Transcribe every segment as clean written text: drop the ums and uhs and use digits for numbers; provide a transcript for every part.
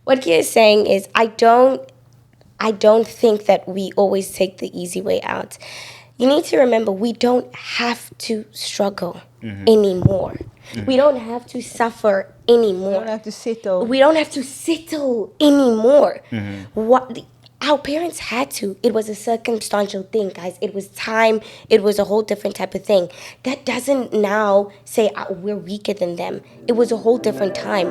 what Kia is saying is I don't think that we always take the easy way out. You need to remember we don't have to struggle anymore. We don't have to suffer anymore. We don't have to settle. We don't have to settle anymore. Our parents had to. It was a circumstantial thing, guys. It was time. It was a whole different type of thing. That doesn't now say we're weaker than them. It was a whole different time.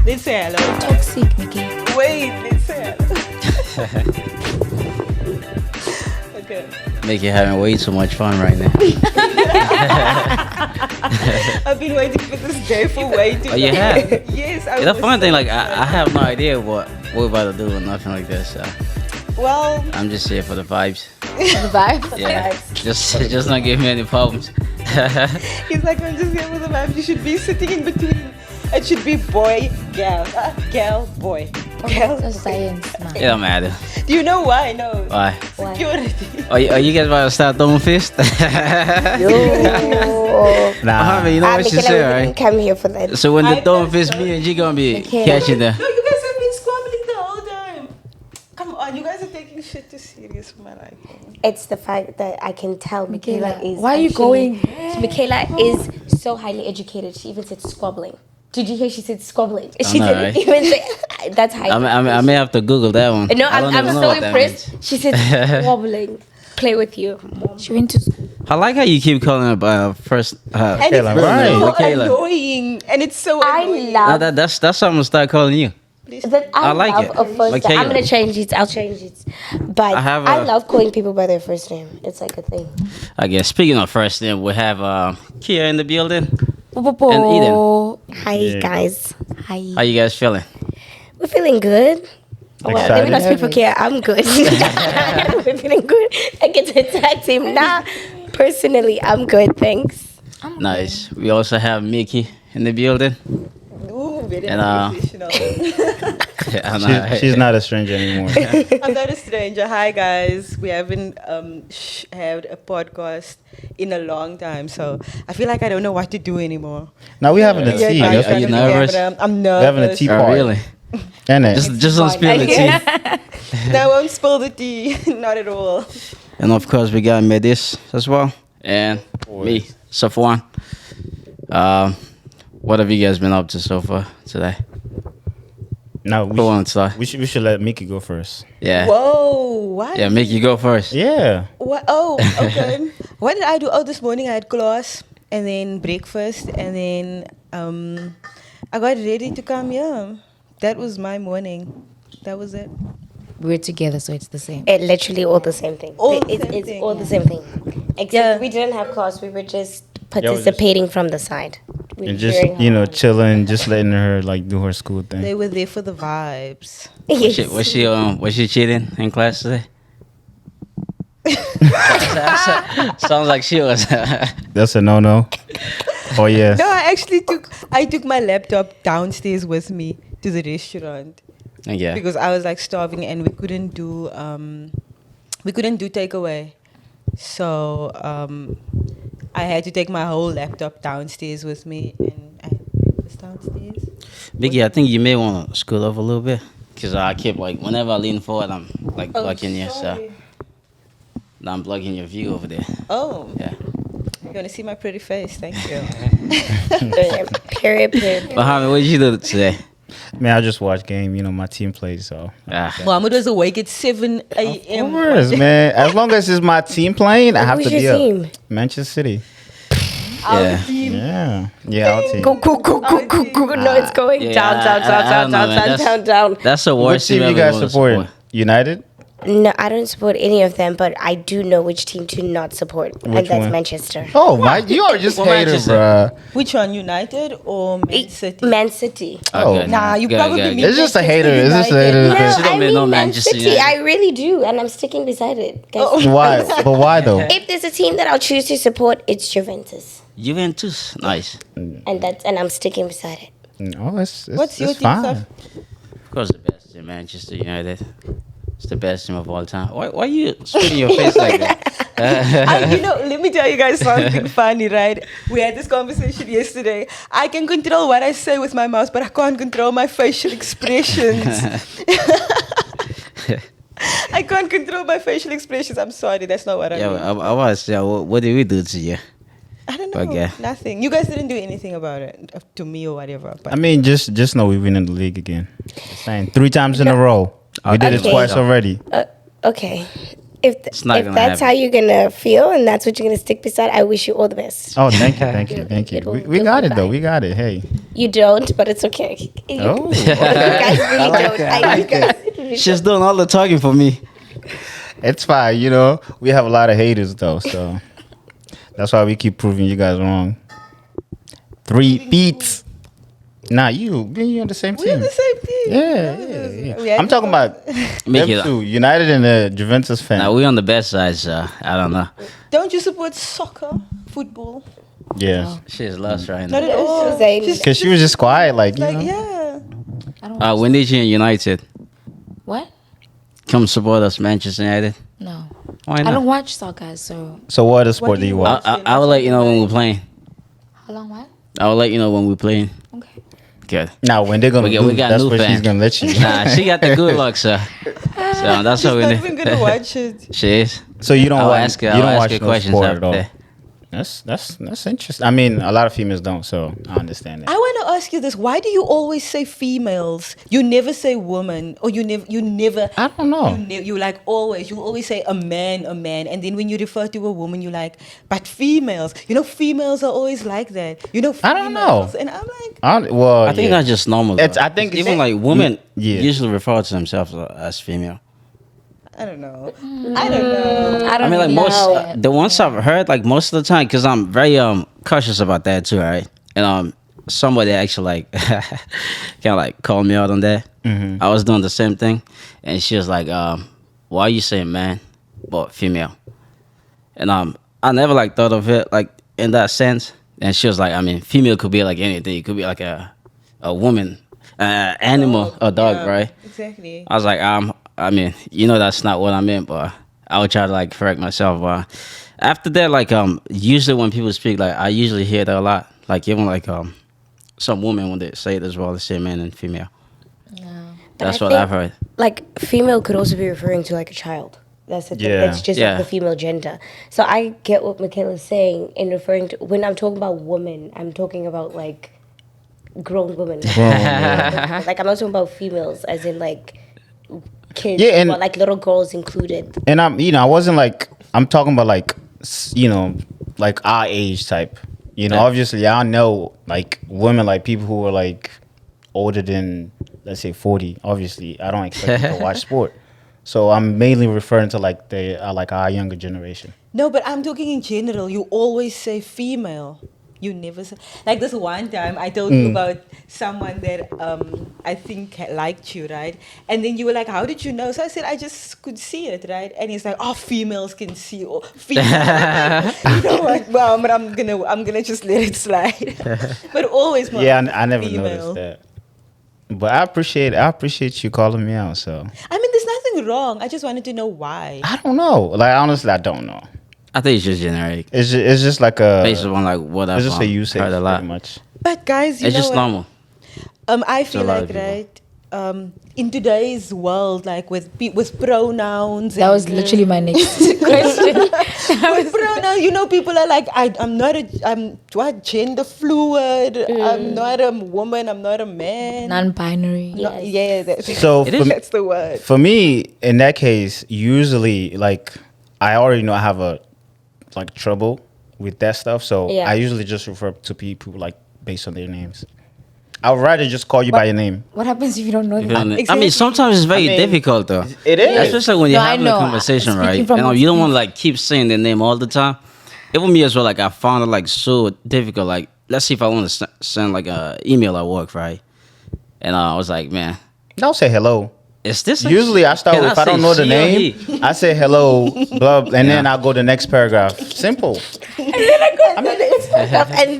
Let's say hello. Toxic, Mickey. Wait, let's say hello. Okay. Mickey having way too much fun right now. I've been waiting for this day for way too long. Oh, you have? Yes. The fun thing, like, I have no idea what we're about to do or nothing like this. So Well, I'm just here for the vibes. The vibe. Yeah, just not give me any problems. he's like, I'm just here for the vibe. You should be sitting in between. It should be boy, gal, gal, boy. Gal, That's a science, man. It don't matter. Do you know why? No. Why? Security. Are you guys about to start throwing fists? Nah. You know what she said, right? Come here for that. So when the throwing fist, me and G gonna be catching them. No, you guys have been squabbling the whole time. Come on, you guys are taking shit too serious for my liking. It's the fact that I can tell Michaela is. Why are you going? Michaela is so highly educated. She even said squabbling. Did you hear she said squabbling? She know, didn't right? even say that's high. I may have to Google that one. No, I don't I'm even know so what that impressed. means. She said squabbling. Play with you. She went to school. I like how you keep calling her first. And it's right. so Michaela. annoying. And it's so I annoying. love That's something I'm gonna start calling you. that. I like love it. a first Michaela. name. I'm gonna change it. I'll change it. But I love calling people by their first name. It's like a thing. I guess speaking of first name, we have Kia in the building. And Hi guys. Hi. How you guys feeling? We're feeling good. Well, let me not speak for Kia. I'm good. We're feeling good. I get to attack team. Nah, personally, I'm good. Thanks. Nice. We also have Mickey in the building. Ooh, very And, professional. She's not a stranger anymore. I'm not a stranger. Hi, guys. We haven't had a podcast in a long time, so I feel like I don't know what to do anymore. Now we having a tea. Are you nervous? I'm We're having a nervous. tea Oh, party. really? And it. Just don't spill the tea. No, I won't spill the tea. Not at all. And of course, we got Medis as well. And me, Safwan. What have you guys been up to so far today? No, Who wants to start? we should let Mickey go first. Yeah. Whoa, what? Yeah, Mickey, go first. Yeah. What? Oh, okay. What did I do? Oh, this morning I had class and then breakfast and then I got ready to come here. That was my morning. That was it. We're together, so it's the same. It literally all the same thing. All the It's same thing. all the same thing. Except Yeah. we didn't have class. We were just was just- participating from the side. We And were just, hearing her. chilling, just letting her, do her school thing. They were there for the vibes. Yes. Was she cheating in class today? Sounds like she was. That's a no-no. Oh, yes. No, I took my laptop downstairs with me to the restaurant Yeah. because I was like starving and we couldn't do takeaway. So I had to take my whole laptop downstairs with me and I was downstairs. Biggie, I think you may want to scoot up a little bit. Because I keep, whenever I lean forward, I'm, blocking you. So now I'm blocking your view over there. Oh, Yeah. you want to see my pretty face? Thank you. Period. Mohammed, what did you do today? Man, I just watched game. My team played, so. Mohammed was awake at 7 a.m. Of course, man. As long as it's my team playing, I have Who's to be your up. team? Manchester City. Yeah. Yeah, our team. Go. No, it's going Yeah, down. I don't know, man. That's the What worst team team you ever guys wanna support? United? No, I don't support any of them, but I do know which team to not support, and Which that's one? Manchester. Oh, my. You are just Well, hater, Manchester. bruh. Which one, United or Man City? Man City. Oh, good. Nah, you Good, probably good, mean good. It's just a Manchester hater. It's just a United. hater. No, She don't I mean no mean Man Manchester City. United. I really do, and I'm sticking beside it. Guys. Oh. Why? But why, though? If there's a team that I'll choose to support, it's Juventus, Juventus. Nice. and I'm sticking beside it. Oh, it's What's your it's team, fine. Saf? Of course, the best in Manchester United. It's the best team of all time. Why are you spitting your face like that? Let me tell you guys something funny, right? We had this conversation yesterday. I can control what I say with my mouth, but I can't control my facial expressions. I can't control my facial expressions. I'm sorry, that's not what I mean. I was. Yeah, what did we do to you? I don't know. Okay. Nothing. You guys didn't do anything about it to me or whatever. But I mean, just know we win in the league again. Just saying, 3 times in a row. We did it Okay. twice already. Okay. If not if gonna that's happen. how you're gonna feel and that's what you're gonna stick beside, I wish you all the best. Oh, thank you, thank you, thank you. It'll- We it'll got be it though. fine. We got it. Hey. You don't, but it's okay. Oh. You guys really don't. You guys really She's doing all the talking for me. It's fine, you know. We have a lot of haters though, so that's why we keep proving you guys wrong. 3 beats. Nah, you. Me and you on the same we're team. the same team. Yeah. We had I'm talking about Make them it. two, United and the Juventus fan. Now we on the best side, so I don't know. Don't you support soccer, football? Yes. She's lost right Not now. at all. Zayn. Just Because she was just quiet, like, you like, know. yeah. I don't. When did you in United? What? Come support us, Manchester United. No. Why I not? don't watch soccer, so So what other sport What do do you you watch? I will let you know when we're playing. how long? What? I will let you know when we're playing. Okay. Good. Now, when they're going to We lose, got that's new what she's fans. going to let you. Nah, she got the good luck, sir. So that's She's how we not do. even gonna watch it. She is. So you don't I'll watch, ask her. you I'll don't ask watch her no questions sport after at all. that. That's interesting. I mean, a lot of females don't, so I understand that. I want to ask you this: why do you always say females? You never say woman, or you never. I don't know. You like always. You always say a man, and then when you refer to a woman, you like, but females. You know, females are always like that. You know, I don't know. females. And I'm like, I think that's just normal. It's- though. I think even it's- like women Yeah. usually refer to themselves as female. I don't know. I don't know. I I don't mean, like know. most the ones I've heard, like most of the time, because I'm very cautious about that too, right? And somebody actually like kind of like called me out on that. I was doing the same thing, and she was like, "Why are you saying man, but female?" And I never like thought of it like in that sense. And she was like, I mean, female could be like anything. It could be like a woman, animal, a dog, Yeah, right? Exactly. I was like, I mean, you know, that's not what I meant, but I would try to like correct myself. After that, like, usually when people speak, like, I usually hear that a lot. Like, even like, some women when they say it as well, they say man and female. That's I what think, I've heard. Like, female could also be referring to like a child. That's the thing. Yeah. It's just Yeah. like the female gender. So I get what Michaela's saying in referring to when I'm talking about woman, I'm talking about like grown women. Like I'm not talking about females as in like kids, Yeah, and- or like little girls included. And I wasn't like, I'm talking about like, like our age type. Obviously, I know like women, like people who are like older than, let's say 40. Obviously, I don't expect them to watch sport. So I'm mainly referring to like our younger generation. No, but I'm talking in general. You always say female. You never say, like this one time I told you about someone that I think liked you, right? And then you were like, "How did you know?" So I said, "I just could see it, right?" And he's like, "Oh, females can see, or females." You know what? Well, but I'm gonna just let it slide. But always, Yeah, I never female. noticed that. But I appreciate you calling me out. So I mean, there's nothing wrong. I just wanted to know why. I don't know. Like honestly, I don't know. I think it's just generic. It's just like a. Based on like what I've It's just a usage heard a lot. pretty much. But guys, you It's know just what? normal. I feel a lot like of people. right. In today's world, like with pronouns, That was literally my next question. with pronouns, people are like, I'm what gender fluid. I'm not a woman. I'm not a man. Non-binary. No, yeah, So It is. that's the word. for me, in that case, usually like I already know I have a like trouble with that stuff. So Yeah. I usually just refer to people like based on their names. I would rather just call you by your name. What happens if you don't know You them? know what I mean? Exactly. I mean, sometimes it's very I mean, difficult though. It is. Especially when you're No, I having know. a conversation, Speaking right? from And you don't experience. want to like keep saying their name all the time. Even me as well, like I found it like so difficult. Like, let's see if I want to send like a email at work, right? And I was like, man, Don't say hello. is this? Usually I start Can with, if I say don't know the she or name, he? I say hello, blah, and then I'll go to the next paragraph. Simple. And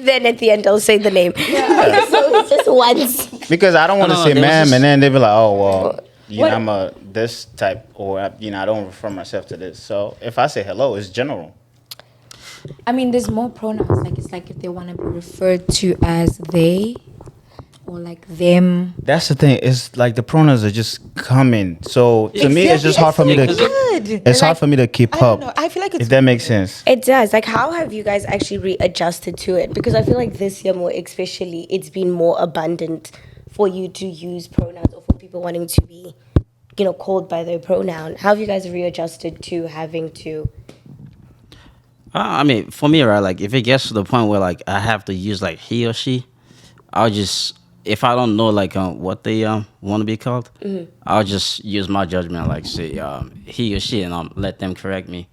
then at the end I'll say the name. So it's just once. Because I don't want to No, say there was ma'am, this- and then they be like, oh, well. you know, I'm a this type, or you know, I don't refer myself to this. So if I say hello, it's general. I mean, there's more pronouns. Like, it's like if they want to be referred to as they or like them. That's the thing. It's like the pronouns are just coming. So to me, it's Exactly, just hard for me to. so weird. It's hard for me to keep I don't up. know. I feel like it's If that makes sense. It does. Like, how have you guys actually readjusted to it? Because I feel like this year, more especially, it's been more abundant for you to use pronouns, or for people wanting to be, you know, called by their pronoun. How have you guys readjusted to having to? I mean, for me, right, like if it gets to the point where like I have to use like he or she, I'll just, if I don't know like what they want to be called, I'll just use my judgment, like say he or she, and let them correct me.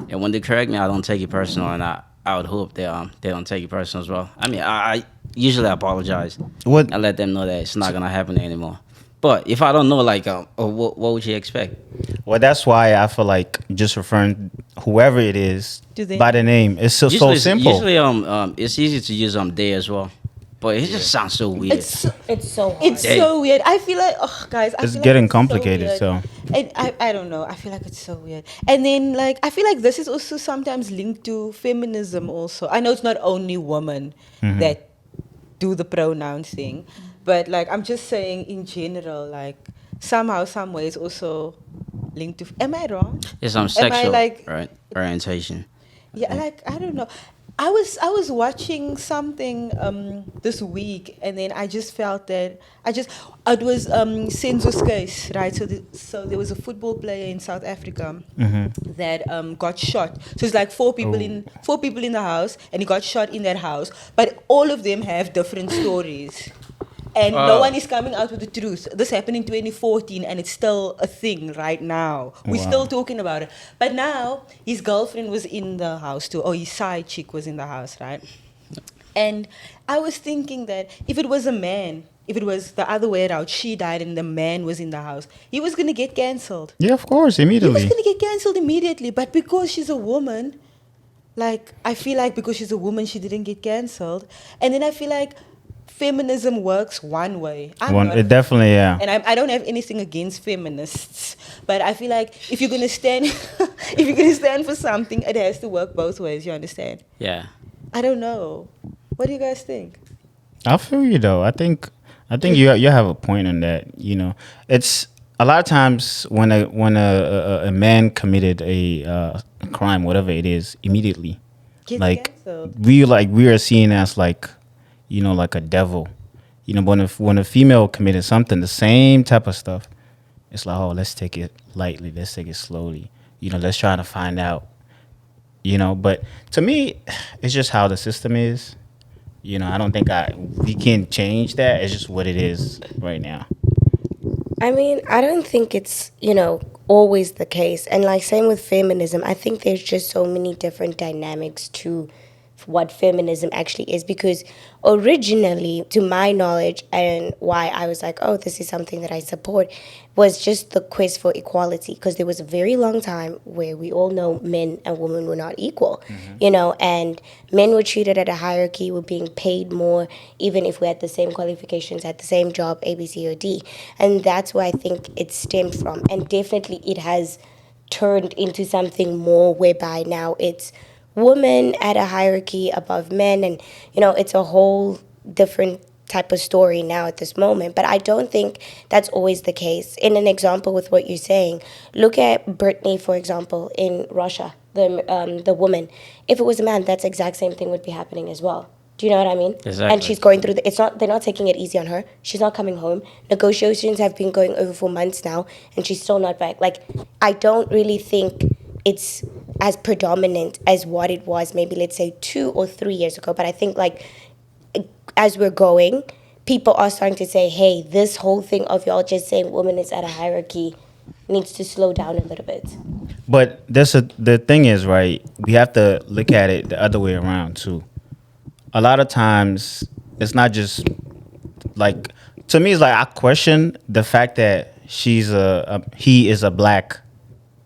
And when they correct me, I don't take it personal, and I would hope they don't take it personal as well. I mean, I usually apologize. What- I let them know that it's not gonna happen anymore. But if I don't know, like, what would you expect? Well, that's why I feel like just referring whoever it is Do they- by the name. It's so simple. Usually, it's easy to use they as well, but it just sounds so weird. It's so, It's so hard. it's so weird. I feel like, oh, guys, I It's feel getting like complicated, weird. so. And I don't know. I feel like it's so weird. And then, like, I feel like this is also sometimes linked to feminism. Also, I know it's not only women that do the pronoun thing, but like I'm just saying in general, like somehow, some way, it's also linked to. Am I wrong? It's Am I, sexual, like- right? Orientation. Yeah, like I don't know. I was watching something this week, and then I just felt that it was Senzo's case, right? So there was a football player in South Africa that got shot. So it's like four people in the house, and he got shot in that house. But all of them have different stories. And no one is coming out with the truth. This happened in 2014, and it's still a thing right now. We're still talking about it. But now, his girlfriend was in the house too, or his side chick was in the house, right? And I was thinking that if it was a man, if it was the other way around, she died and the man was in the house, he was going to get cancelled. Yeah, of course, He was immediately. going to get cancelled immediately. But because she's a woman, like, I feel like because she's a woman, she didn't get cancelled. And then I feel like feminism works one way. It definitely, yeah. And I don't have anything against feminists, but I feel like if you're gonna stand, if you're gonna stand for something, it has to work both ways. You understand? Yeah. I don't know. What do you guys think? I feel you though. I think you have a point in that. You know, it's a lot of times when a man committed a crime, whatever it is, immediately, Gets like cancelled. we are seen as like, you know, like a devil. You know, when a female committed something, the same type of stuff, it's like, oh, let's take it lightly, let's take it slowly. You know, let's try to find out. You know, but to me, it's just how the system is. You know, I don't think we can change that. It's just what it is right now. I mean, I don't think it's, you know, always the case. And like same with feminism, I think there's just so many different dynamics to what feminism actually is, because originally, to my knowledge, and why I was like, oh, this is something that I support, was just the quest for equality, because there was a very long time where we all know men and women were not equal, you know, and men were treated at a hierarchy, were being paid more, even if we had the same qualifications, had the same job, A, B, C, or D. And that's where I think it stemmed from. And definitely it has turned into something more whereby now it's women at a hierarchy above men, and you know, it's a whole different type of story now at this moment. But I don't think that's always the case. In an example with what you're saying, look at Britney, for example, in Russia, the woman. If it was a man, that's exact same thing would be happening as well. Do you know what I mean? Exactly. And she's going through they're not taking it easy on her. She's not coming home. Negotiations have been going over for months now, and she's still not back. Like, I don't really think it's as predominant as what it was maybe, let's say, 2 or 3 years ago. But I think, like, as we're going, people are starting to say, hey, this whole thing of y'all just saying women is at a hierarchy needs to slow down a little bit. But the thing is, right, we have to look at it the other way around too. A lot of times it's not just like, to me, it's like I question the fact that he is a black,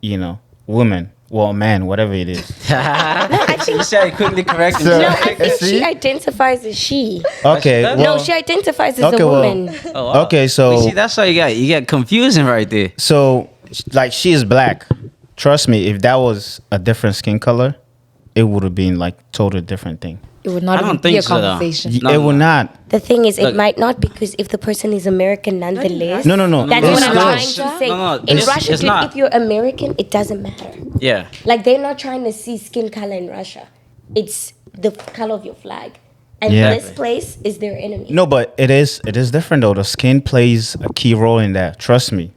you know, woman well, man, whatever it is. You said it quickly correct. So- No, I think See? she identifies as she. Okay, No, well, No, she identifies as okay, a well- woman. Oh, wow. Okay, so- see, that's how you get confusing right there. so like she is black. Trust me, if that was a different skin color, it would have been like total different thing. It would I not don't even be think a so, though. conversation. No, It no, will no. not. The thing is, it Look. might not because if the person is American nonetheless. No, no, no. That's It's what I'm still- trying to say. No, no, In it's- Russia, it's dude, not. if you're American, it doesn't matter. Yeah. Like they're not trying to see skin color in Russia. It's the color of your flag. And Yeah. this place is their enemy. No, but it is different though. The skin plays a key role in that. Trust me.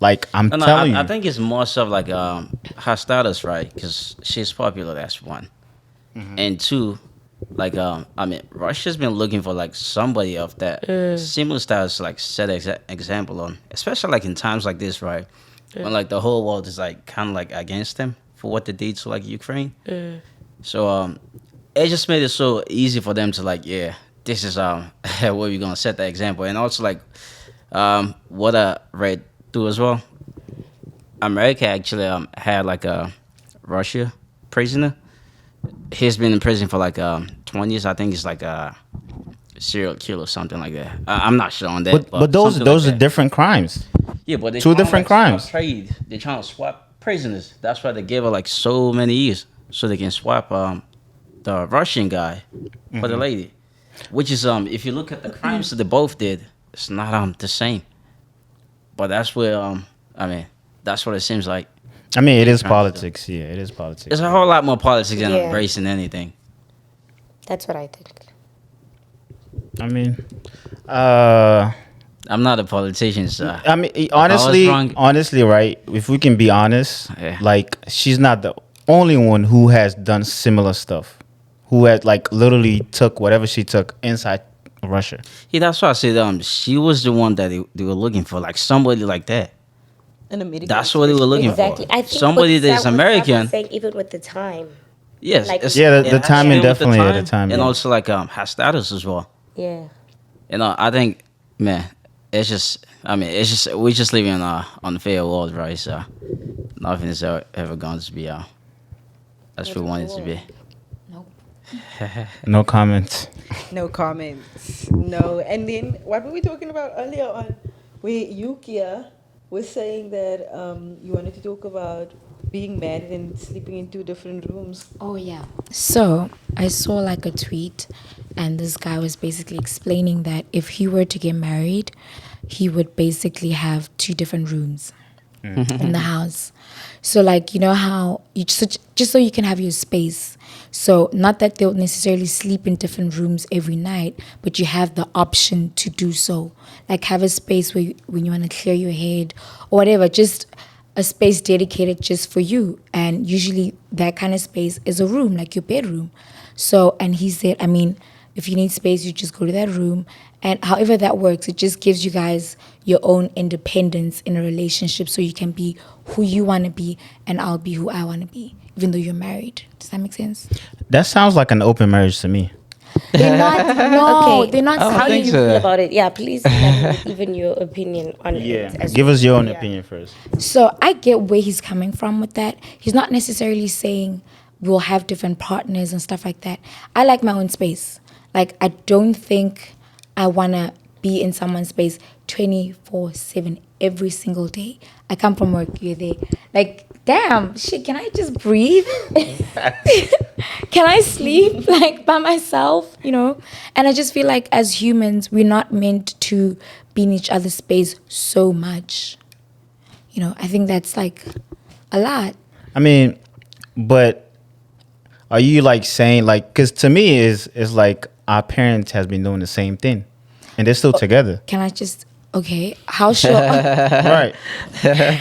Like I'm No, telling I you. think it's more so like her status, right? Because she's popular. That's one, and two, like I mean, Russia's been looking for like somebody of that similar status, like set example on, especially like in times like this, right? When like the whole world is like kind of like against them for what they did to like Ukraine. So it just made it so easy for them to like, yeah, this is where we're gonna set the example, and also like what I read too as well. America actually had like a Russia prisoner. He's been in prison for like 20 years. I think he's like a serial killer or something like that. I'm not sure on that. but those something like are that. different crimes. Yeah, but they two tryna, different like, swap crimes. Trade. They're trying to swap prisoners. That's why they gave her like so many years, so they can swap the Russian guy for the lady. Which is if you look at the crimes that they both did, it's not the same. But that's where I mean that's what it seems like. I mean, it is politics. Yeah, it is politics. It's a whole lot more politics than Yeah. embracing anything. That's what I think. I mean, I'm not a politician, so I mean, honestly, wrong- right? If we can be honest, Yeah. like she's not the only one who has done similar stuff, who had like literally took whatever she took inside Russia. yeah, that's why I said she was the one that they were looking for, like somebody like that. An American. That's what they were looking Exactly. for. I think Somebody what that's Sam was American. saying, even with the time. Yes, Like- it's- Yeah, the it has to timing do with definitely, the timing. and also like her status as well. Yeah. You know, I think, man, it's just. I mean, it's just we're just living in an unfair world, right? So nothing is ever going to be as we want it to be. No comments. No comments. No. And then what were we talking about earlier on? Where Yukia was saying that you wanted to talk about being married and sleeping in two different rooms. Oh yeah. So I saw like a tweet, and this guy was basically explaining that if he were to get married, he would basically have two different rooms in the house. So like, you know how you just so you can have your space. So not that they'll necessarily sleep in different rooms every night, but you have the option to do so. Like have a space where when you want to clear your head or whatever, just a space dedicated just for you. And usually that kind of space is a room, like your bedroom. So, and he said, I mean, if you need space, you just go to that room. And however that works, it just gives you guys your own independence in a relationship so you can be who you want to be and I'll be who I want to be, even though you're married. Does that make sense? That sounds like an open marriage to me. They're not, no, Okay. they're not I don't How do think you saying. so. feel about it? Yeah, please elaborate even your opinion on it. as Give well. us your own Yeah. opinion first. So I get where he's coming from with that. He's not necessarily saying we'll have different partners and stuff like that. I like my own space. Like, I don't think I want to be in someone's space 24/7 every single day. I come from work, you're there. Like, damn, shit, can I just breathe? Can I sleep, like, by myself, you know? And I just feel like as humans, we're not meant to be in each other's space so much. You know, I think that's, like, a lot. I mean, but are you like saying like? Because to me, is like our parents has been doing the same thing, and they're still together, Can I just, okay, how sure, right?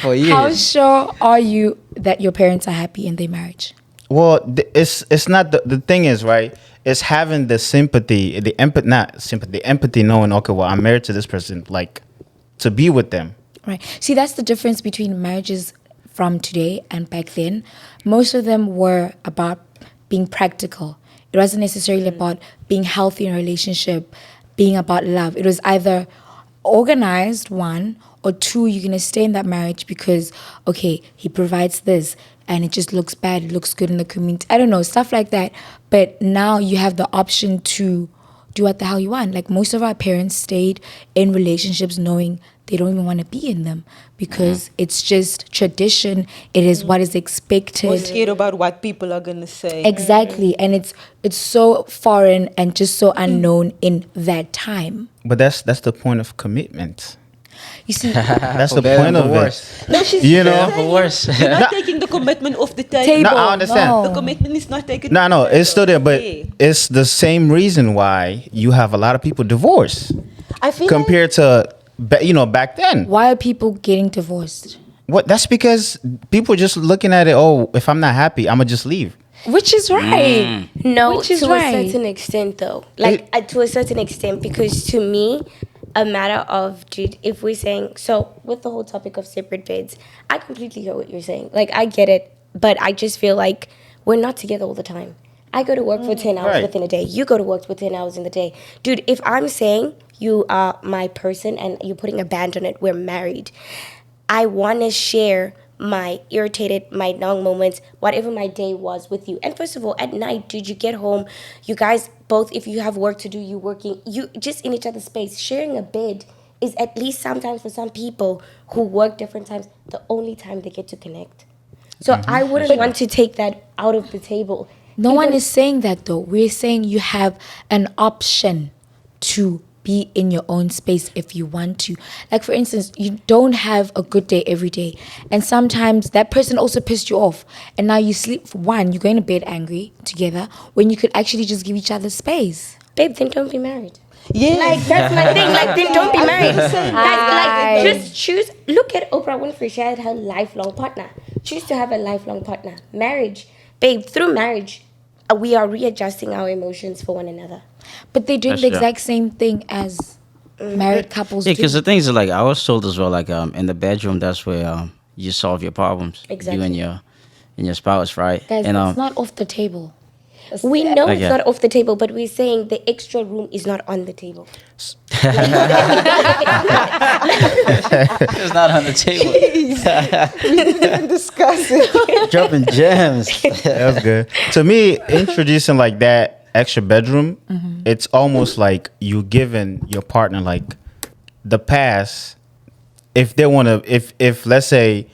For years. how sure are you that your parents are happy in their marriage? Well, it's not the thing is right. It's having the sympathy, the empathy, not sympathy, the empathy, knowing okay, well, I'm married to this person, like to be with them. Right. See, that's the difference between marriages from today and back then. Most of them were about being practical. It wasn't necessarily about being healthy in a relationship, being about love. It was either organized, one, or two, you're going to stay in that marriage because, okay, he provides this and it just looks bad, it looks good in the community. I don't know, stuff like that. But now you have the option to do what the hell you want. Like most of our parents stayed in relationships knowing they don't even want to be in them because it's just tradition. It is what is expected. Or scared about what people are gonna say. Exactly, and it's so foreign and just so unknown in that time. But that's the point of commitment. You see, That's the better point and of for it. worse. No, she's You know? saying For worse. you're not taking the commitment off the table. Table. No, I understand. No. The commitment is not taken. No, it's still there, but Yeah. it's the same reason why you have a lot of people divorce I feel compared to back then. why are people getting divorced? What? That's because people just looking at it. Oh, if I'm not happy, I'ma just leave. Which is right. No, Which is to right. a certain extent, though. Like, to a certain extent, because to me, a matter of, dude, if we're saying, so with the whole topic of separate beds, I completely hear what you're saying. Like, I get it, but I just feel like we're not together all the time. I go to work for 10 hours Right. within a day. You go to work for 10 hours in the day. Dude, if I'm saying you are my person and you're putting a band on it, we're married, I want to share my irritated, my long moments, whatever my day was with you. And first of all, at night, dude, you get home, you guys both, if you have work to do, you working, you just in each other's space. Sharing a bed is at least sometimes for some people who work different times, the only time they get to connect. So I wouldn't want to take that out of the table. No one Even- is saying that though. We're saying you have an option to be in your own space if you want to. Like for instance, you don't have a good day every day. And sometimes that person also pissed you off. And now you sleep for one, you're going to bed angry together when you could actually just give each other space. Babe, then don't be married. Yeah. Like, that's my thing. Like, then don't be married. Guys, Hi. like, just choose. Look at Oprah Winfrey. She had her lifelong partner. Choose to have a lifelong partner. Marriage. Babe, through marriage, we are readjusting our emotions for one another. But they're doing That's the true. exact same thing as married couples Yeah, do. because the thing is, like, I was told as well, like, in the bedroom, that's where you solve your problems. Exactly. You and your spouse, right? Guys, and it's not off the table. We know Okay. it's not off the table, but we're saying the extra room is not on the table. it's not on the table. discuss it. Dropping gems. That's good. To me, introducing like that extra bedroom, it's almost like you giving your partner like the pass. If they want to, if let's say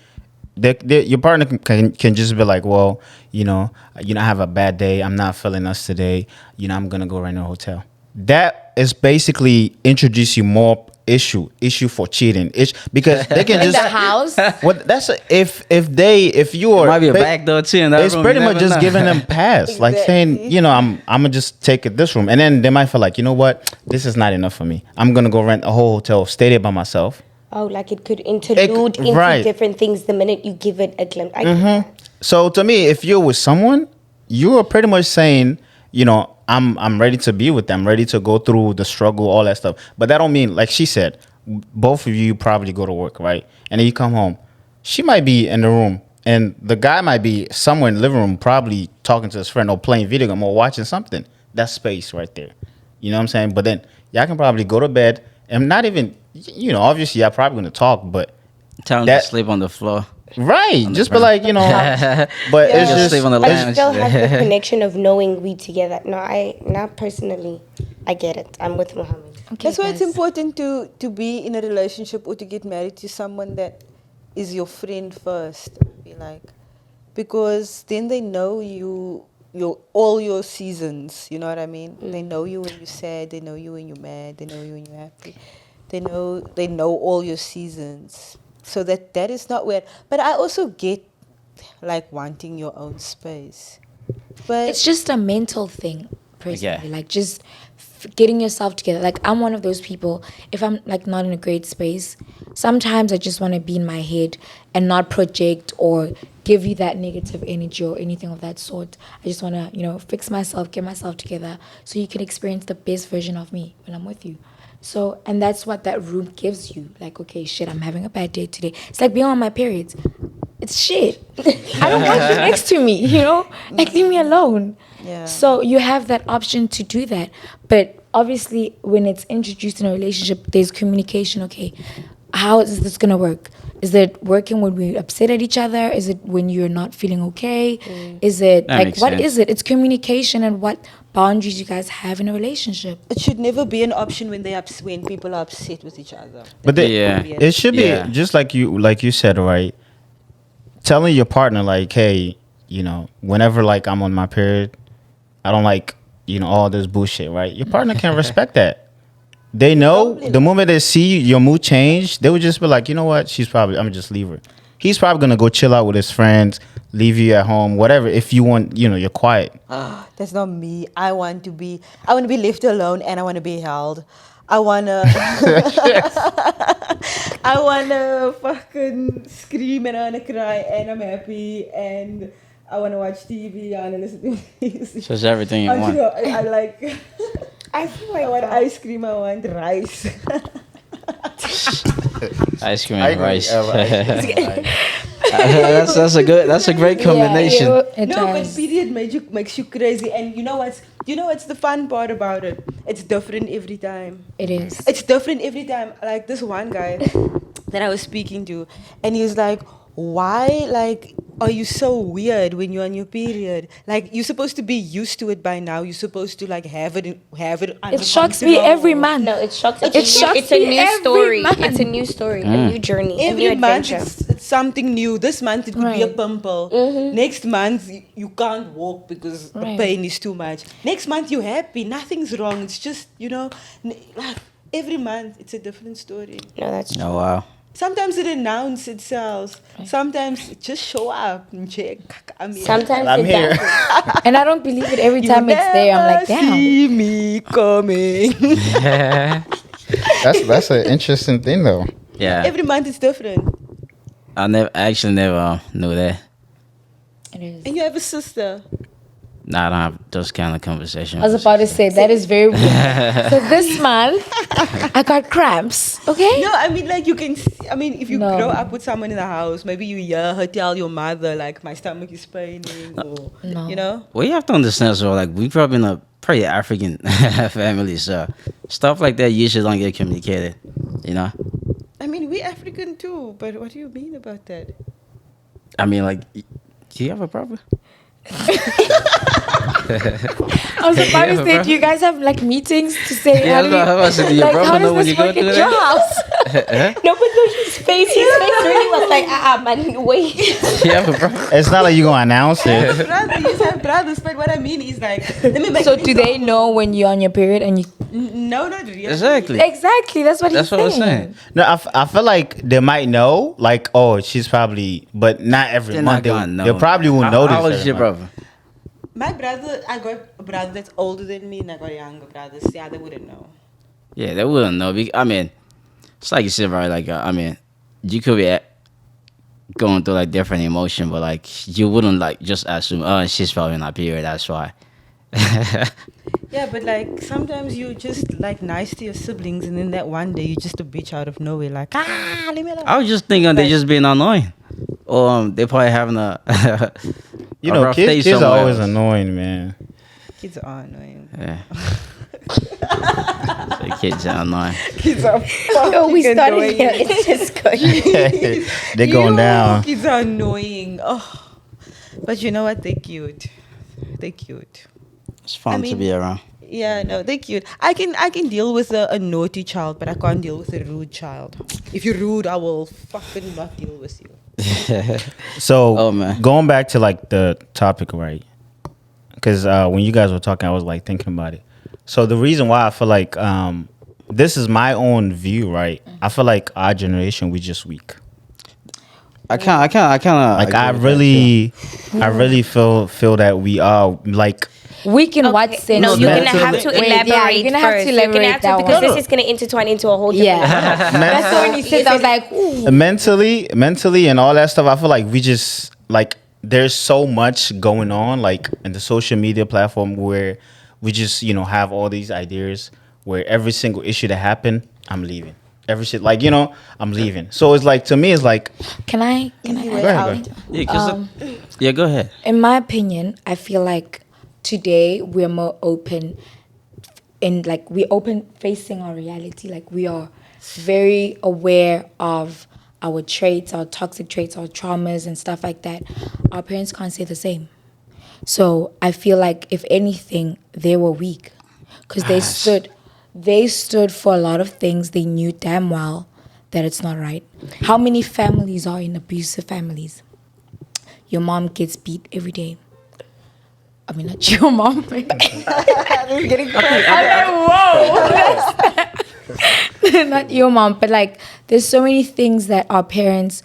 your partner can just be like, well, I have a bad day. I'm not feeling us today. I'm gonna go rent a hotel. That is basically introduce you more issue for cheating. Because they can In just the house. What that's if you are Might be a back door too in that it's room, pretty you much never just know. giving them pass, like saying, I'm gonna just take it this room, and then they might feel like, you know what, this is not enough for me. I'm gonna go rent a whole hotel, stay there by myself. Oh, like it could interlude into right. different things the minute you give it a glimpse. I get that. So to me, if you're with someone, you are pretty much saying, I'm ready to be with them, ready to go through the struggle, all that stuff. But that don't mean, like she said, both of you probably go to work, right? And then you come home. She might be in the room, and the guy might be somewhere in the living room, probably talking to his friend or playing video game or watching something. That's space right there. You know what I'm saying? But then y'all can probably go to bed and not even, obviously y'all probably gonna talk, but Tell them that- to sleep on the floor. right, just be like, but it's Just just sleep on the I lounge. still have the connection of knowing we together. No, not personally. I get it. I'm with Muhammad. Okay, That's why it's guys. important to be in a relationship or to get married to someone that is your friend first. Be like, because then they know all your seasons. You know what I mean? They know you when you're sad. They know you when you're mad. They know you when you're happy. They know all your seasons. So that is not weird. But I also get like wanting your own space. But It's just a mental thing, personally. Yeah. Like just getting yourself together. Like I'm one of those people. If I'm like not in a great space, sometimes I just want to be in my head and not project or give you that negative energy or anything of that sort. I just want to, fix myself, get myself together, so you can experience the best version of me when I'm with you. So, and that's what that room gives you. Like, okay, shit, I'm having a bad day today. It's like being on my periods. It's shit. I don't want you next to me, Like, leave me alone. Yeah. So you have that option to do that. But obviously, when it's introduced in a relationship, there's communication. Okay, how is this gonna work? Is it working when we're upset at each other? Is it when you're not feeling okay? Is it That like makes what sense. is it? It's communication and what boundaries you guys have in a relationship. It should never be an option when when people are upset with each other. But Yeah. it should be Yeah. just like you said, right? Telling your partner like, hey, whenever like I'm on my period, I don't like all this bullshit, right? Your partner can respect that. They know the moment they see your mood change, they would just be like, you know what? I'm gonna just leave her. He's probably gonna go chill out with his friends, leave you at home, whatever. If you want, you're quiet. That's not me. I want to be left alone and I want to be held. I wanna I wanna fucking scream and I wanna cry and I'm happy and I wanna watch TV. I wanna listen to music. So it's everything you want. I like. I feel like I want ice cream. I want rice. Ice cream and rice. Right. That's a great combination. It No, but does. period makes you crazy. And you know what's the fun part about it? It's different every time. It is. It's different every time. Like this one guy that I was speaking to, and he was like, "Why, like, are you so weird when you're on your period? Like, you're supposed to be used to it by now. You're supposed to like have it under It shocks me control." every month. No, it shocks. It shocks It's a me new every story. month. It's a new story, a new journey, a new Every month adventure. it's something new. This month it could be a Right. pimple. Next month you can't walk because the Right. pain is too much. Next month you're happy. Nothing's wrong. It's just like every month it's a different story. No, that's true. Oh wow. Sometimes it announces itself. Sometimes it just show up and check. I'm here. Sometimes I'm it here. doesn't. And I don't believe it every You time it's there. I'm like, never damn. see me coming. That's an interesting thing though. Yeah. Every month is different. I actually never knew that. It is. And you have a sister. Nah, I don't have those kind of conversations. I was about to say that is very weird. So this month I got cramps. Okay. No, I mean, like, you can. I mean, if you No. grow up with someone in the house, maybe you hear her tell your mother, like, my stomach is paining, or, No. you know? Well, you have to understand, so like we grew up in a pretty African family, so stuff like that usually don't get communicated. You know, I mean, we African too, but what do you mean about that? I mean, like, do you have a problem? I was about to say, do you guys have like meetings to say Yeah, how do you, I was saying, do your like, how brother know does when this you go work through at your that? house? No, but look, his face really was like, man, wait. You have a problem? It's not like you're gonna announce it. Brothers, you have brothers, but what I mean is, like, let me make So an do they example. know when you're on your period and you? No, not really. Exactly. Exactly, that's what That's he's what I was saying. saying. No, I feel like they might know, like, oh, she's probably, but not every They're month. not gonna know. They probably will How- notice. How old is every your month. brother? My brother, I got a brother that's older than me, and I got younger brothers. Yeah, they wouldn't know. Yeah, they wouldn't know. I mean, it's like you said, right? Like, I mean, you could be going through like different emotion, but like you wouldn't like just assume, oh, she's probably not period. That's why. Yeah, but like sometimes you're just like nice to your siblings, and then that one day you're just a bitch out of nowhere, like leave me alone. I was just thinking they're Like- just being annoying, or they probably having a. You a know, rough day kids are somewhere always else. annoying, man. Kids are annoying. Yeah. The kids are annoying. Kids are No, we fucking started annoying. here. It's just good. They're going Yo, down. Kids are annoying. Oh, but you know what? They're cute. They're cute. It's fun I to mean- be around. Yeah, no, they're cute. I can deal with a naughty child, but I can't deal with a rude child. If you're rude, I will fucking not deal with you. So, Oh, man. going back to like the topic, right? Because when you guys were talking, I was like thinking about it. So the reason why I feel like this is my own view, right? I feel like our generation we just weak. I kind of Like I really feel that we are like. Weak in what Okay, sense? no, you're gonna mentally- have to Wait, yeah, elaborate you're gonna have first. to You're gonna elaborate have to that because one. this is gonna intertwine into a whole different. Yeah, that's so when he said, I was like, ooh. mentally and all that stuff, I feel like we just like there's so much going on like in the social media platform where we just have all these ideas where every single issue that happen, I'm leaving. Every shit like I'm leaving. So it's like to me it's like Can I? Easy way Go ahead, out. go ahead. Yeah, 'cause yeah, go ahead. In my opinion, I feel like today we're more open, in like we're open facing our reality. Like we are very aware of our traits, our toxic traits, our traumas and stuff like that. Our parents can't say the same. So I feel like if anything, they were weak because they stood for a lot of things. They knew damn well that it's not right. How many families are in abusive families? Your mom gets beat every day. I mean, not your mom. But whoa. Not your mom, but like there's so many things that our parents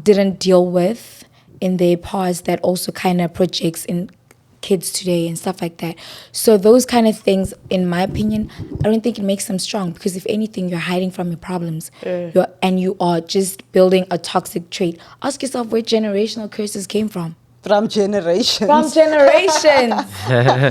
didn't deal with in their past that also kind of projects in kids today and stuff like that. So those kind of things, in my opinion, I don't think it makes them strong because if anything, you're hiding from your problems and you are just building a toxic trait. Ask yourself where generational curses came from. From generations. From generations.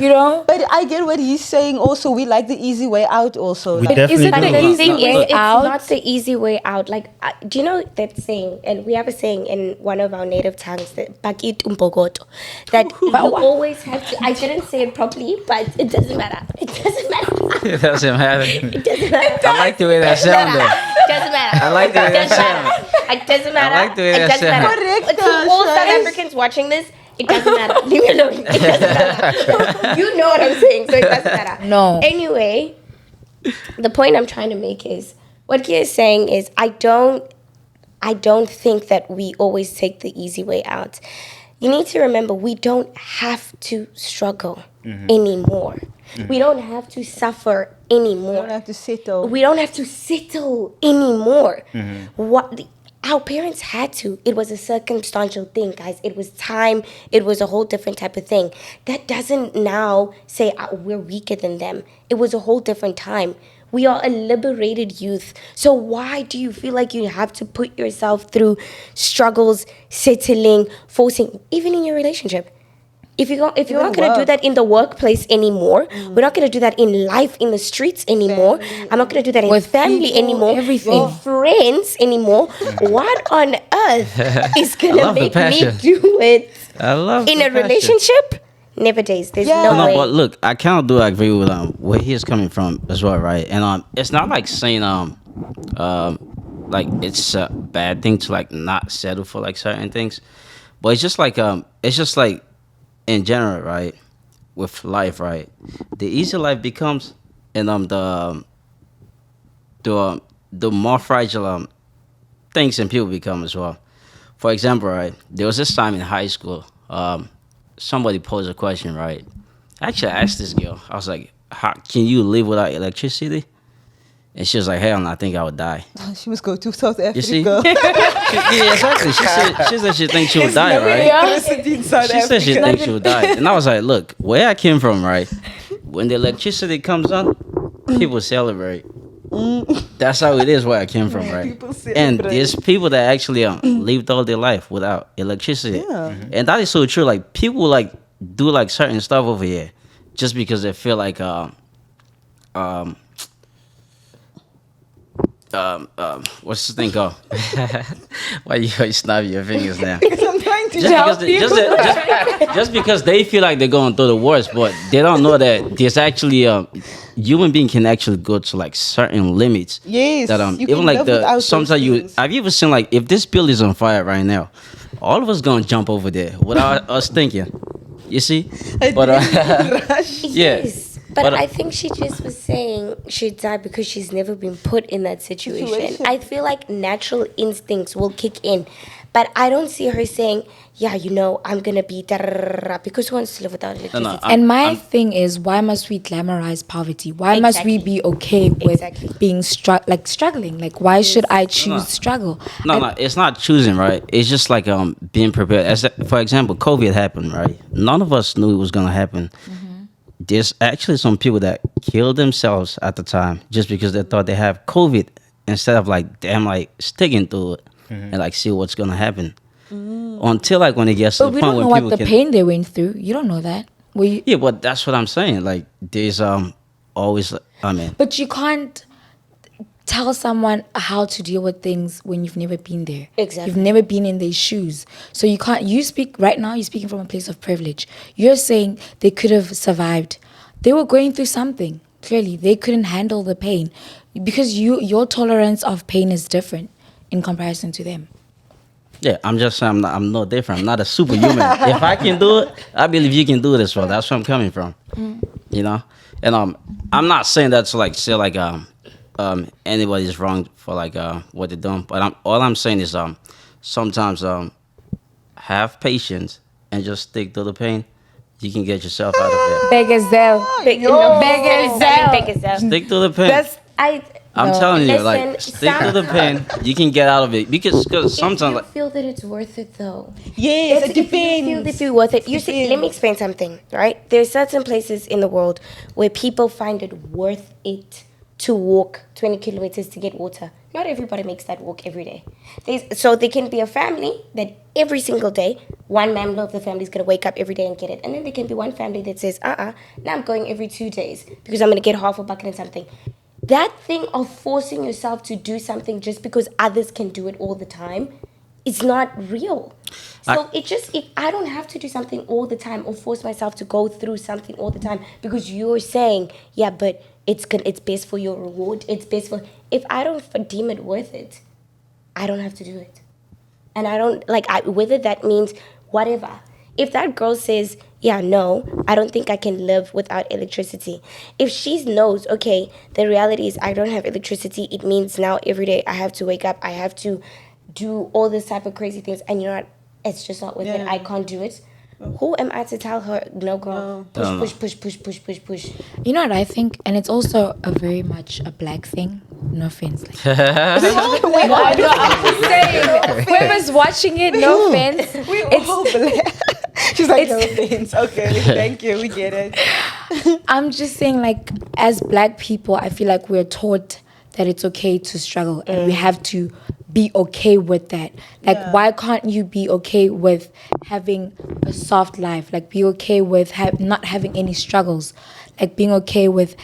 You know? But I get what he's saying also. We like the easy way out also. We Like, definitely is it do. the easy way It's out? not the easy way out. Like, do you know that saying? And we have a saying in one of our native tongues that "Bakit umpogoto," that you always have to. I didn't say it properly, but it doesn't matter. It doesn't matter. It doesn't matter. It doesn't matter. I like the way that sounded. It doesn't matter. I like the way that sounded. It doesn't matter. I like the way It that doesn't matter. sounded. Correct, To all South guys. Africans watching this, it doesn't matter. Leave me alone. It doesn't matter. You know what I'm saying, so it doesn't matter. No. Anyway, the point I'm trying to make is what he is saying is I don't think that we always take the easy way out. You need to remember we don't have to struggle anymore. We don't have to suffer anymore. You don't have to settle. We don't have to settle anymore. Our parents had to. It was a circumstantial thing, guys. It was time. It was a whole different type of thing. That doesn't now say we're weaker than them. It was a whole different time. We are a liberated youth. So why do you feel like you have to put yourself through struggles, settling, forcing, even in your relationship? If you're not going to do that in the workplace anymore, we're not going to do that in life, in the streets anymore. I'm not going to do that in With family people, anymore. everything. With friends anymore. What on earth is going to love the make me passion. do it I love in the a passion. relationship? Never days. There's Yeah. no No, way. but look, I kind of do agree with where he's coming from as well, right? And it's not like saying like it's a bad thing to like not settle for like certain things, but it's just like in general, right? With life, right? The easier life becomes, and the more fragile things and people become as well. For example, right? There was this time in high school. Somebody posed a question, right? Actually, I asked this girl. I was like, "How can you live without electricity?" And she was like, "Hell no, I think I would die." She must go to South Africa. You see? Yeah, exactly. She said she thinks she would die, right? Electricity in South She said she Africa. thinks she would die. And I was like, look, where I came from, right? When the electricity comes on, people celebrate. That's how it is where I came from, right? People And celebrate. there's people that actually lived all their life without electricity. Yeah. And that is so true. Like, people like do like certain stuff over here just because they feel like what's this thing called? Why you snap your fingers now? I'm trying to help you. Just because they feel like they're going through the worst, but they don't know that there's actually human being can actually go to like certain limits. Yes, That you even can like live without those sometimes things. have you ever seen like if this building is on fire right now, all of us gonna jump over there without us thinking. You see? But yeah. Yes. But But, I think she just was saying she'd die because she's never been put in that situation. I feel like natural instincts will kick in. But I don't see her saying, yeah, you know, I'm going to be da-da-da-da-da, because who wants to live without electricity? No, And my thing is, why must we glamorize poverty? Why must we be okay with Exactly. being struggling? Like, why should I choose struggle? No, it's not choosing, right? It's just like being prepared. For example, COVID happened, right? None of us knew it was gonna happen. There's actually some people that killed themselves at the time just because they thought they have COVID instead of like damn like sticking to it and like see what's gonna happen. Until like when it gets to But the we point don't where know what people the can. pain they went through. You don't know that. Yeah, but that's what I'm saying. Like there's always But you can't tell someone how to deal with things when you've never been there. Exactly. You've never been in their shoes. So you can't, you speak, right now you're speaking from a place of privilege. You're saying they could have survived. They were going through something. clearly they couldn't handle the pain because your tolerance of pain is different in comparison to them. Yeah, I'm just saying I'm no different. I'm not a superhuman. If I can do it, I believe you can do it as well. That's where I'm coming from. You know? And I'm not saying that to like say like anybody's wrong for like what they're doing. But all I'm saying is sometimes have patience and just stick to the pain. You can get yourself out of it. Big as hell. Big as hell. Stick to the pain. I'm telling you, like, Listen, stick to the pain. You can get out of it because sometimes, if you like, feel that it's worth it, though. Yes, it If you depends. feel that it's worth it. You see, let me explain something, right? There's certain places in the world where people find it worth it to walk 20 kilometers to get water. Not everybody makes that walk every day. So there can be a family that every single day, one member of the family is going to wake up every day and get it. And then there can be one family that says, now I'm going every 2 days because I'm going to get half a bucket and something. That thing of forcing yourself to do something just because others can do it all the time is not real. So if I don't have to do something all the time or force myself to go through something all the time because you're saying, yeah, but it's best for your reward. It's best for, if I don't deem it worth it, I don't have to do it. And I don't, whether that means whatever. If that girl says, yeah, no, I don't think I can live without electricity. If she knows, okay, the reality is I don't have electricity, it means now every day I have to wake up, I have to do all this type of crazy things, and you know what, it's just not worth it, I can't do it. Who am I to tell her, no, girl, push. You know what I think? And it's also a very much a black thing. No offense. Like, I'm saying, whoever's watching it, no offense. We all black. She's like, no offense. Okay, thank you. We get it. I'm just saying, like, as black people, I feel like we're taught that it's okay to struggle and we have to be okay with that. Like, why can't you be okay with having a soft life? Like, be okay with not having any struggles. Like, being okay with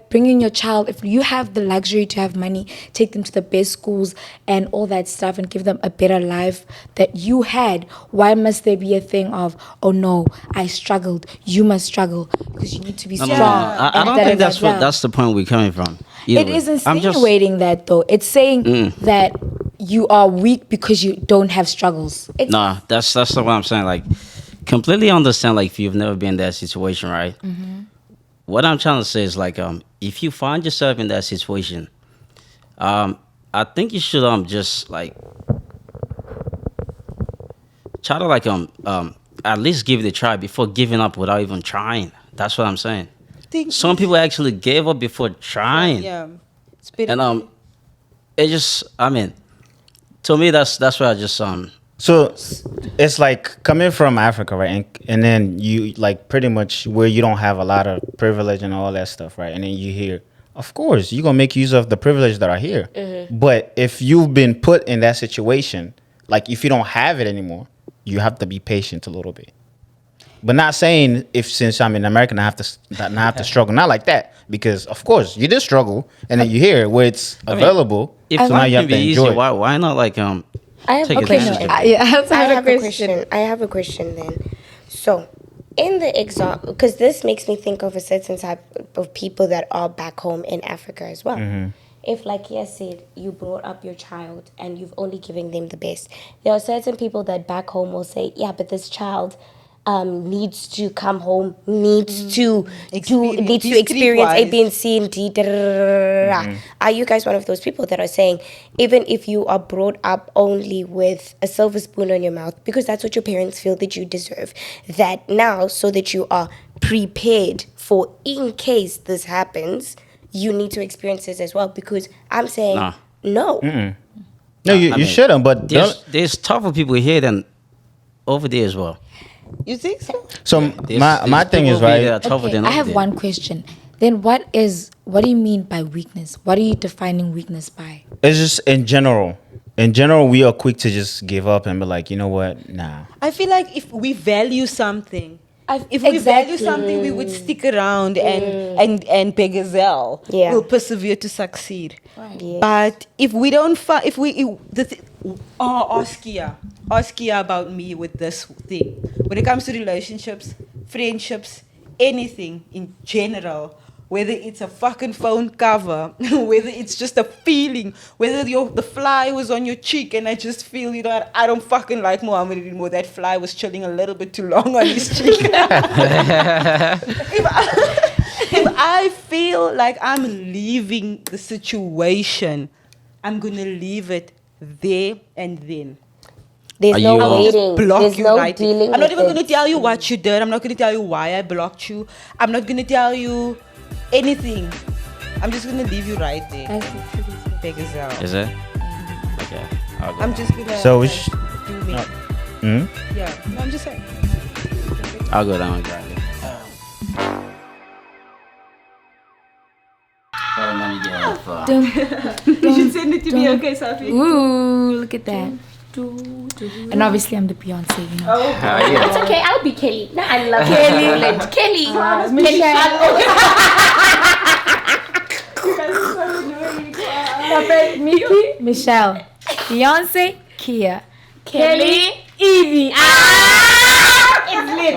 bringing your child, if you have the luxury to have money, take them to the best schools and all that stuff and give them a better life that you had. Why must there be a thing of, oh no, I struggled, you must struggle because you need to be strong. No. I don't think that's the point we're coming from. It is insinuating that though. It's saying that you are weak because you don't have struggles. That's what I'm saying. Like, completely understand. Like, if you've never been in that situation, right? Mm-hmm. What I'm trying to say is like, if you find yourself in that situation, I think you should just like try to like at least give it a try before giving up without even trying. That's what I'm saying. Some people actually gave up before trying. Yeah. And it just, I mean, to me that's why I just So it's like coming from Africa, right? And then you like pretty much where you don't have a lot of privilege and all that stuff, right? And then you hear, of course, you're going to make use of the privilege that are here. Mm-hmm. But if you've been put in that situation, like if you don't have it anymore, you have to be patient a little bit. But not saying since I'm in America, I have to struggle. Not like that. Because, of course, you did struggle. And then you hear where it's available. If so now you have to enjoy it. Why not like I have a question. I have a question then. So, in the example, because this makes me think of a certain type of people that are back home in Africa as well. Mm-hmm. If, like Yes said, you brought up your child and you've only given them the best, there are certain people that back home will say, yeah, but this child needs to come home, needs to experience A, B, and C, and D. Are you guys one of those people that are saying, even if you are brought up only with a silver spoon on your mouth, because that's what your parents feel that you deserve, that now, so that you are prepared for in case this happens, you need to experience this as well? Because I'm saying, no. Mm-mm. No, you shouldn't, but there's tougher people here than over there as well. You think so? So my thing is, right? Okay, I have one question. Then what do you mean by weakness? What are you defining weakness by? It's just in general. In general, we are quick to just give up and be like, you know what? Nah. I feel like if we value something, we value something, we would stick around and beg a zell. Yeah. We'll persevere to succeed. Right. Yes. But if we don't ask Kia about me with this thing. When it comes to relationships, friendships, anything in general, whether it's a fucking phone cover, whether it's just a feeling, whether the fly was on your cheek and I just feel, you know, I don't fucking like Muhammad anymore. That fly was chilling a little bit too long on his cheek. If I feel like I'm leaving the situation, I'm going to leave it there and then. There's no waiting. Block There's you no right there. dealing I'm not with even it. going to tell you what you did. I'm not going to tell you why I blocked you. I'm not going to tell you anything. I'm just going to leave you right there. Big as hell. Is it? Okay. I'll go. I'm just going to So do which- me. Yeah. No, I'm just saying. I'll go down and grab it. Let me get it for. You should send it to me, okay, Safi? Ooh, look at that. And obviously I'm the Beyonce, you know. Yeah. It's okay. I'll be Kelly. No, I love Kelly. Mickey, Michelle, Beyonce, Kia, Kelly, Evie. It's lit.